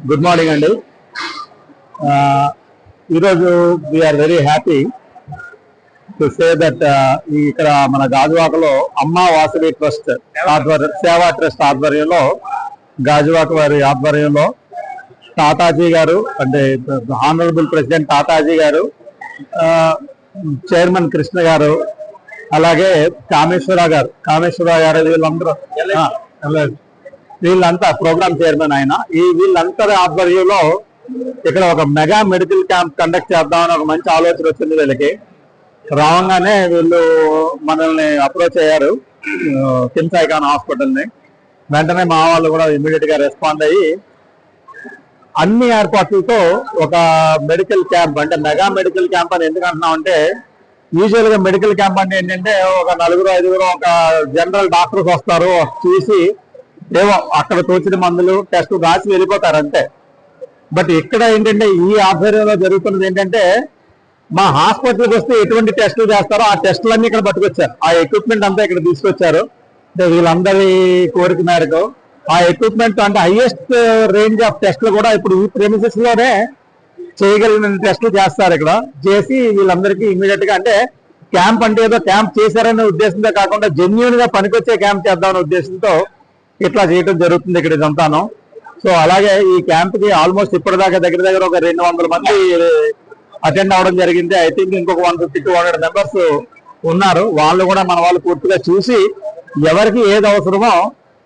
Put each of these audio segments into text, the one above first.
Good morning అండి. ఈరోజు we are very happy to say that ఇక్కడ మన గాజువాకలో అమ్మా వాసవి ట్రస్ట్ సేవా ట్రస్ట్ ఆధ్వర్యంలో గాజువాక వారి ఆధ్వర్యంలో తాతాజీ గారు అంటే ఆనరబుల్ ప్రెసిడెంట్ తాతాజీ గారు, చైర్మన్ కృష్ణ గారు, అలాగే కామేశ్వరరావు గారు వీళ్ళంతా ప్రోగ్రామ్ చైర్మన్ ఆయన వీళ్ళంతా ఆధ్వర్యంలో ఇక్కడ ఒక మెగా మెడికల్ క్యాంప్ కండక్ట్ చేద్దామని ఒక మంచి ఆలోచన వచ్చింది వీళ్ళకి. రావంగానే వీళ్ళు మనల్ని అప్రోచ్ అయ్యారు కిమ్స్ ఐకాన్ హాస్పిటల్ని. వెంటనే మా వాళ్ళు కూడా ఇమీడియట్ గా రెస్పాండ్ అయ్యి అన్ని ఏర్పాట్లతో ఒక మెడికల్ క్యాంప్ అంటే మెగా మెడికల్ క్యాంప్ అని ఎందుకు అంటున్నాం అంటే, యూజువల్ గా మెడికల్ క్యాంప్ అంటే ఏంటంటే ఒక 4-5 ఒక జనరల్ డాక్టర్స్ వస్తారు, చూసి ఏవో అక్కడ తోచిన మందులు టెస్ట్ రాసి వెళ్ళిపోతారు అంతే. బట్ ఇక్కడ ఏంటంటే ఈ ఆధ్వర్యంలో జరుగుతున్నది ఏంటంటే, మా హాస్పిటల్కి వస్తే ఎటువంటి టెస్టులు చేస్తారో ఆ టెస్టులన్నీ ఇక్కడ పట్టుకొచ్చారు. ఆ ఎక్విప్మెంట్ అంతా ఇక్కడ తీసుకొచ్చారు. అంటే వీళ్ళందరి కోరిక మేరకు ఆ ఎక్విప్మెంట్ అంటే హైయెస్ట్ రేంజ్ ఆఫ్ టెస్టులు కూడా ఇప్పుడు ఈ ప్రెమిసెస్ లోనే చేయగలిగిన టెస్టులు చేస్తారు. ఇక్కడ చేసి వీళ్ళందరికీ ఇమీడియట్ గా అంటే క్యాంప్ అంటే ఏదో క్యాంప్ చేశారనే ఉద్దేశంతో కాకుండా జెన్యూన్ గా పనికొచ్చే క్యాంప్ చేద్దామనే ఉద్దేశంతో ఇట్లా చేయడం జరుగుతుంది ఇక్కడ ఇదంతాను. సో అలాగే ఈ క్యాంప్ కి ఆల్మోస్ట్ ఇప్పటిదాకా దగ్గర ఒక 200 మంది అటెండ్ అవ్వడం జరిగింది. ఐ థింక్ ఇంకొక 150-200 మెంబర్స్ ఉన్నారు. వాళ్ళు కూడా మన వాళ్ళు పూర్తిగా చూసి ఎవరికి ఏది అవసరమో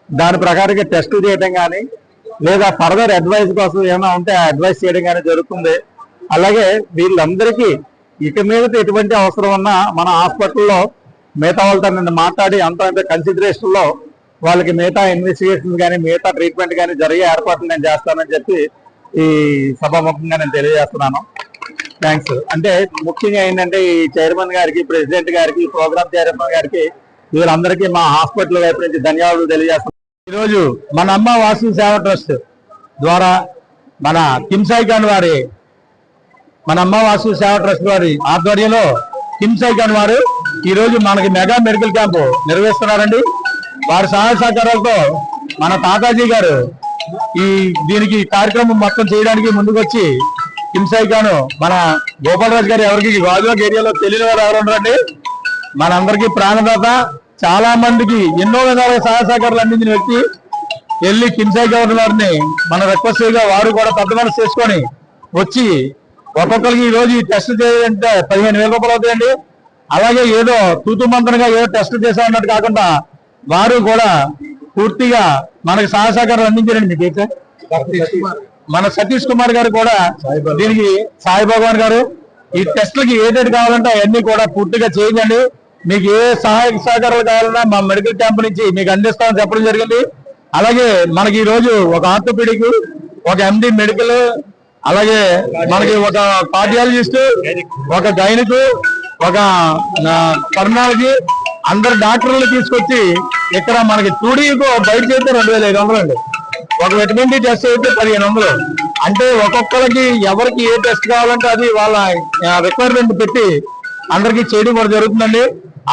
దాని ప్రకారంగా టెస్ట్ చేయడం కానీ లేదా ఫర్దర్ అడ్వైస్ కోసం ఏమైనా ఉంటే అడ్వైస్ చేయడం కానీ జరుగుతుంది. అలాగే వీళ్ళందరికీ ఇక మీద ఎటువంటి అవసరం ఉన్నా మన హాస్పిటల్లో మిగతా వాళ్ళతో నేను మాట్లాడి అంత కన్సిడరేషన్ లో వాళ్ళకి మిగతా ఇన్వెస్టిగేషన్ కానీ మిగతా ట్రీట్మెంట్ కానీ జరిగే ఏర్పాట్లు నేను చేస్తానని చెప్పి ఈ సభాముఖంగా నేను తెలియజేస్తున్నాను. థ్యాంక్స్. అంటే ముఖ్యంగా ఏంటంటే ఈ చైర్మన్ గారికి, ప్రెసిడెంట్ గారికి, ప్రోగ్రామ్ చైర్మన్ గారికి వీళ్ళందరికీ మా హాస్పిటల్ వైపు నుంచి ధన్యవాదాలు తెలియజేస్తున్నాను. ఈరోజు మన అమ్మ వాసవి సేవా ట్రస్ట్ ద్వారా మన కిమ్స్ ఐకాన్ వారి మన అమ్మ వాసవి సేవా ట్రస్ట్ వారి ఆధ్వర్యంలో కిమ్స్ ఐకాన్ వారు ఈరోజు మనకి మెగా మెడికల్ క్యాంపు నిర్వహిస్తున్నారండి. వారి సహాయ సహకారాలతో మన తాతాజీ గారు దీనికి కార్యక్రమం మొత్తం చేయడానికి ముందుకు వచ్చి కిమ్స్ ఐకాన్ మన గోపాలరాజు గారు ఎవరికి గాజువాక ఏరియాలో తెలియని వారు ఎవరు ఉండరండి. మనందరికీ ప్రాణదాత, చాలా మందికి ఎన్నో విధాలుగా సహాయ సహకారాలు అందించిన వ్యక్తి. వెళ్ళి కిమ్స్ ఐకాన్ వారిని మన రిక్వెస్ట్ చేయగా వారు కూడా పెద్ద మనసు చేసుకొని వచ్చి ఒక్కొక్కరికి ఈ రోజు ఈ టెస్ట్ చేయాలంటే 15,000 రూపాయలు అవుతాయండి. అలాగే ఏదో తూతు మంత్రంగా ఏదో టెస్ట్ చేశామన్నట్టు కాకుండా వారు కూడా పూర్తిగా మనకి సహాయ సహకారాలు అందించారండి. మీకు మన సతీష్ కుమార్ గారు కూడా దీనికి సాయి భగవాన్ గారు ఈ టెస్ట్లకి ఏదైతే కావాలంటే అవన్నీ కూడా పూర్తిగా చేయండి. మీకు ఏ సహాయ సహకారాలు కావాలన్నా మా మెడికల్ క్యాంప్ నుంచి మీకు అందిస్తామని చెప్పడం జరిగింది. అలాగే మనకి ఈ రోజు ఒక ఆర్థోపెడిక్, ఒక ఎండి మెడికల్, అలాగే మనకి ఒక కార్డియాలజిస్ట్, ఒక గైనకు, ఒక పర్నాలజీ అందరు డాక్టర్లు తీసుకొచ్చి ఇక్కడ మనకి 2Dకు బయట చేస్తే 2,500 అండి. ఒక విటమిన్ డి టెస్ట్ అయితే 1,500. అంటే ఒక్కొక్కరికి ఎవరికి ఏ టెస్ట్ కావాలంటే అది వాళ్ళ రిక్వైర్మెంట్ పెట్టి అందరికీ చేయడం కూడా జరుగుతుందండి.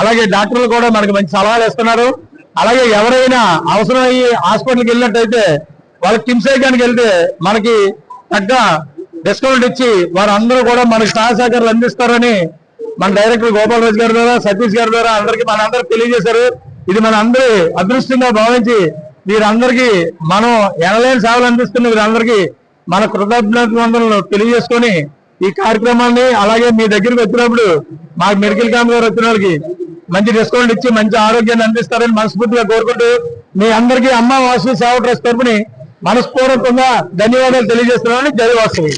అలాగే డాక్టర్లు కూడా మనకి మంచి సలహాలు ఇస్తున్నారు. అలాగే ఎవరైనా అవసరం అయ్యి హాస్పిటల్కి వెళ్ళినట్టయితే వాళ్ళకి కిమ్స్ ఐకాన్కి వెళ్తే మనకి తగ్గ డిస్కౌంట్ ఇచ్చి వారందరూ కూడా మనకి సహాయ సహకారాలు అందిస్తారని మన డైరెక్టర్ గోపాలరాజు గారి ద్వారా, సతీష్ గారి ద్వారా మనందరూ తెలియజేశారు. ఇది మన అందరి అదృష్టంగా భావించి వీరందరికీ మనం ఎనలేని సేవలు అందిస్తున్న వీరందరికీ మన కృతజ్ఞతలు తెలియజేసుకొని ఈ కార్యక్రమాన్ని అలాగే మీ దగ్గరికి వచ్చినప్పుడు మా మెడికల్ క్యాంప్ గారు వచ్చిన వాళ్ళకి మంచి డిస్కౌంట్ ఇచ్చి మంచి ఆరోగ్యాన్ని అందిస్తారని మనస్ఫూర్తిగా కోరుకుంటూ మీ అందరికీ అమ్మ వాసవి సేవా ట్రస్ట్ తరపుని మనస్పూర్వకంగా ధన్యవాదాలు తెలియజేస్తున్నామని జై వాసవి.